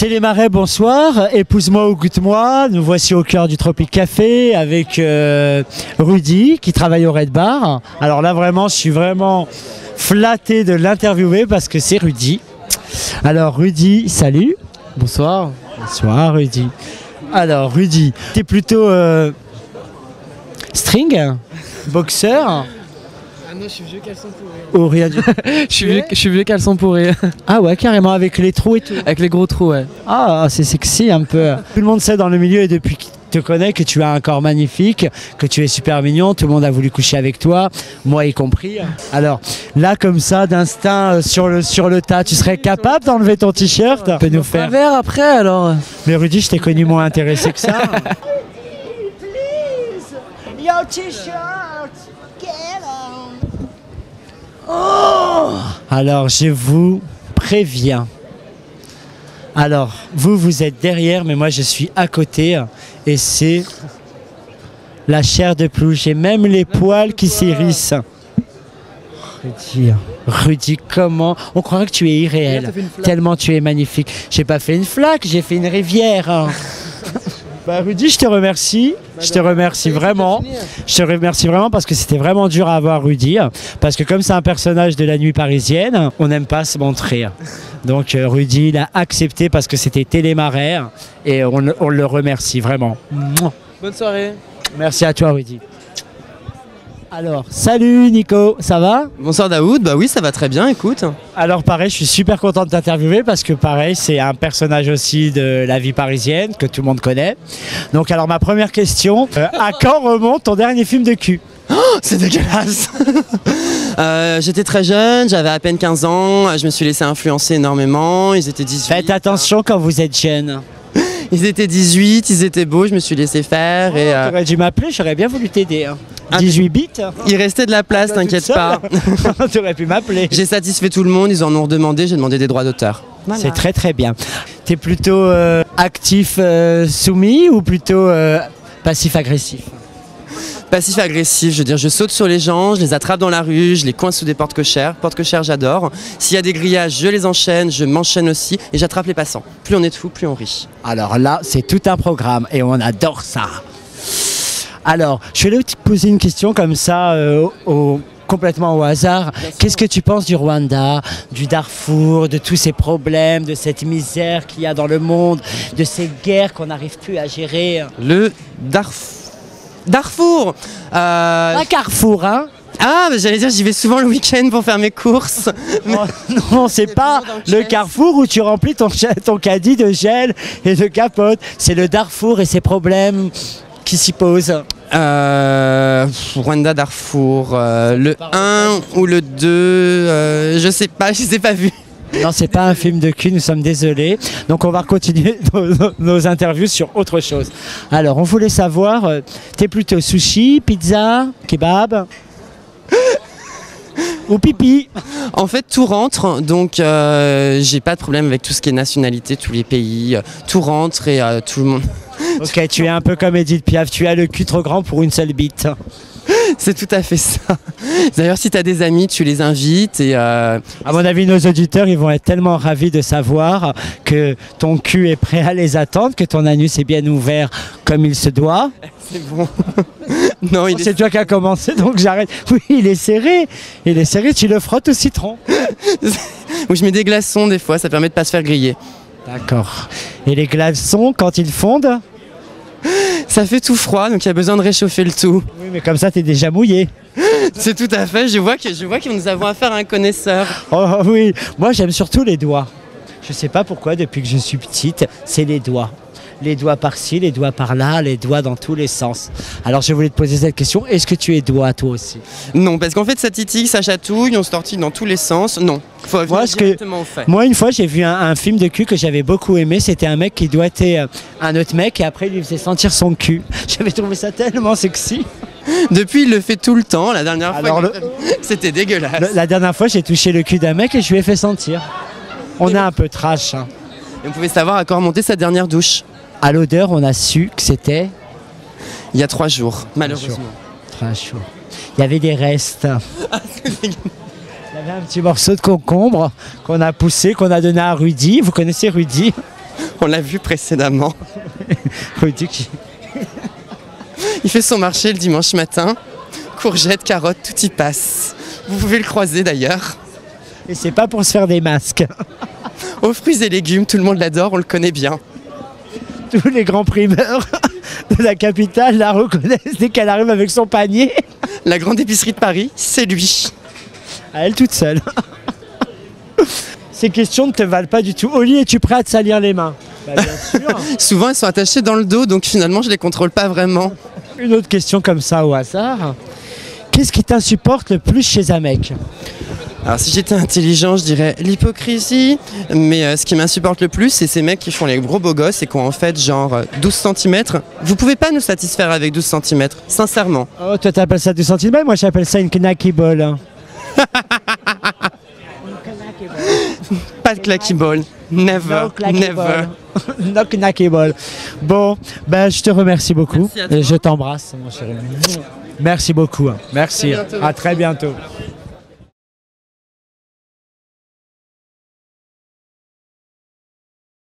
Télémarais, bonsoir. Épouse-moi ou goûte-moi. Nous voici au cœur du Tropic Café avec Rudy qui travaille au Red Bar. Alors là, vraiment, je suis vraiment flatté de l'interviewer parce que c'est Rudy. Alors Rudy, salut. Bonsoir. Bonsoir Rudy. Alors Rudy, t'es plutôt string, boxeur. Ah non, je suis vieux caleçon pourri. Ou rien du tout. Je suis vieux caleçon pourri. Ah ouais, carrément, avec les trous et tout. Avec les gros trous, ouais. Ah, c'est sexy un peu. Tout le monde sait dans le milieu et depuis qu'il te connaît que tu as un corps magnifique, que tu es super mignon, tout le monde a voulu coucher avec toi, moi y compris. Alors là, comme ça, d'instinct, sur le tas, tu serais capable d'enlever ton t-shirt? Tu peux nous faire un verre après alors. Mais Rudy, je t'ai connu moins intéressé que ça. Your t-shirt, get on. Oh! Alors, je vous préviens. Alors, vous êtes derrière, mais moi, je suis à côté. Et c'est la chair de poule. J'ai même les poils qui s'hérissent. Rudy, comment? On croirait que tu es irréel. Tellement tu es magnifique. J'ai pas fait une flaque, j'ai fait une rivière. Bah Rudy, je te remercie. Je te remercie vraiment. Je te remercie vraiment parce que c'était vraiment dur à avoir Rudy. Parce que comme c'est un personnage de la nuit parisienne, on n'aime pas se montrer. Donc Rudy, il a accepté parce que c'était Télémarais et on le remercie vraiment. Bonne soirée. Merci à toi Rudy. Alors, salut Nico, ça va? Bonsoir Daoud, bah oui ça va très bien, écoute. Alors pareil, je suis super content de t'interviewer parce que pareil, c'est un personnage aussi de la vie parisienne que tout le monde connaît. Donc alors ma première question, à quand remonte ton dernier film de cul? Oh, c'est dégueulasse. J'étais très jeune, j'avais à peine 15 ans, je me suis laissé influencer énormément, ils étaient 18. Faites attention quand vous êtes jeune. Ils étaient 18, ils étaient beaux, je me suis laissé faire et... T'aurais dû m'appeler, j'aurais bien voulu t'aider. 18 bits. Il restait de la place, t'inquiète pas. T'aurais pu m'appeler. J'ai satisfait tout le monde, ils en ont redemandé, j'ai demandé des droits d'auteur. Voilà. C'est très très bien. T'es plutôt actif soumis ou plutôt passif-agressif? Passif-agressif, je veux dire, je saute sur les gens, je les attrape dans la rue, je les coince sous des portes cochères. Portes cochères, j'adore. S'il y a des grillages, je les enchaîne, je m'enchaîne aussi et j'attrape les passants. Plus on est de fous, plus on rit. Alors là, c'est tout un programme et on adore ça. Alors, je vais te poser une question comme ça, complètement au hasard. Qu'est-ce que tu penses du Rwanda, du Darfour, de tous ces problèmes, de cette misère qu'il y a dans le monde, de ces guerres qu'on n'arrive plus à gérer? Le Darfour Un carrefour, hein? Ah, bah, j'allais dire, j'y vais souvent le week-end pour faire mes courses. Non, c'est pas le carrefour où tu remplis ton caddie de gel et de capote. C'est le Darfour et ses problèmes qui s'y posent. Rwanda, Darfour, le 1 ou le 2, je sais pas, je les ai pas vus. Non, c'est pas un film de cul, nous sommes désolés. Donc on va continuer nos interviews sur autre chose. Alors, on voulait savoir, t'es plutôt sushi, pizza, kebab ou pipi? En fait, tout rentre, donc j'ai pas de problème avec tout ce qui est nationalité, tous les pays, tout rentre et tout le monde... Ok, tu es un peu comme Edith Piaf, tu as le cul trop grand pour une seule bite. C'est tout à fait ça. D'ailleurs, si tu as des amis, tu les invites et... À mon avis, nos auditeurs, ils vont être tellement ravis de savoir que ton cul est prêt à les attendre, que ton anus est bien ouvert comme il se doit. C'est bon. Non, c'est toi qui as commencé, donc j'arrête. Oui, il est serré. Il est serré, tu le frottes au citron. Oui, je mets des glaçons des fois, ça permet de pas se faire griller. D'accord. Et les glaçons, quand ils fondent? Ça fait tout froid, donc il y a besoin de réchauffer le tout. Oui, mais comme ça, t'es déjà mouillé. C'est tout à fait, je vois que nous avons affaire à un connaisseur. Oh oui, moi j'aime surtout les doigts. Je sais pas pourquoi, depuis que je suis petite, c'est les doigts. Les doigts par-ci, les doigts par-là, les doigts dans tous les sens. Alors je voulais te poser cette question, est-ce que tu es doigt toi aussi? Non, parce qu'en fait ça titille, ça chatouille, on se tortille dans tous les sens, non. Faut venir directement au fait. Moi une fois j'ai vu un film de cul que j'avais beaucoup aimé, c'était un mec qui doigtait un autre mec et après il lui faisait sentir son cul. J'avais trouvé ça tellement sexy. Depuis il le fait tout le temps, la dernière fois c'était dégueulasse. La dernière fois j'ai touché le cul d'un mec et je lui ai fait sentir. On est un peu trash. Hein. Et on pouvait savoir à quoi remonter sa dernière douche. À l'odeur, on a su que c'était... Il y a 3 jours, malheureusement. 3 jours. Il y avait des restes. Il y avait un petit morceau de concombre qu'on a poussé, qu'on a donné à Rudy. Vous connaissez Rudy? On l'a vu précédemment. Rudy qui... Il fait son marché le dimanche matin. Courgettes, carottes, tout y passe. Vous pouvez le croiser d'ailleurs. Et c'est pas pour se faire des masques. Aux fruits et légumes, tout le monde l'adore, on le connaît bien. Tous les grands primeurs de la capitale la reconnaissent dès qu'elle arrive avec son panier. La grande épicerie de Paris, c'est lui. À elle toute seule. Ces questions ne te valent pas du tout. Oli, es-tu prêt à te salir les mains? Bah, bien sûr. Souvent, elles sont attachées dans le dos, donc finalement, je les contrôle pas vraiment. Une autre question comme ça au hasard. Qu'est-ce qui t'insupporte le plus chez un mec? Alors si j'étais intelligent, je dirais l'hypocrisie, mais ce qui m'insupporte le plus, c'est ces mecs qui font les gros beaux gosses et qui ont en fait genre 12 cm. Vous pouvez pas nous satisfaire avec 12 cm, sincèrement. Oh, toi t'appelles ça 2 cm, moi j'appelle ça une knacky ball. Pas de clacky ball, never, No clacky never. ball. No knacky ball. Bon, ben je te remercie beaucoup. Merci à toi. Et je t'embrasse, mon chéri. Merci beaucoup. Merci. À très bientôt.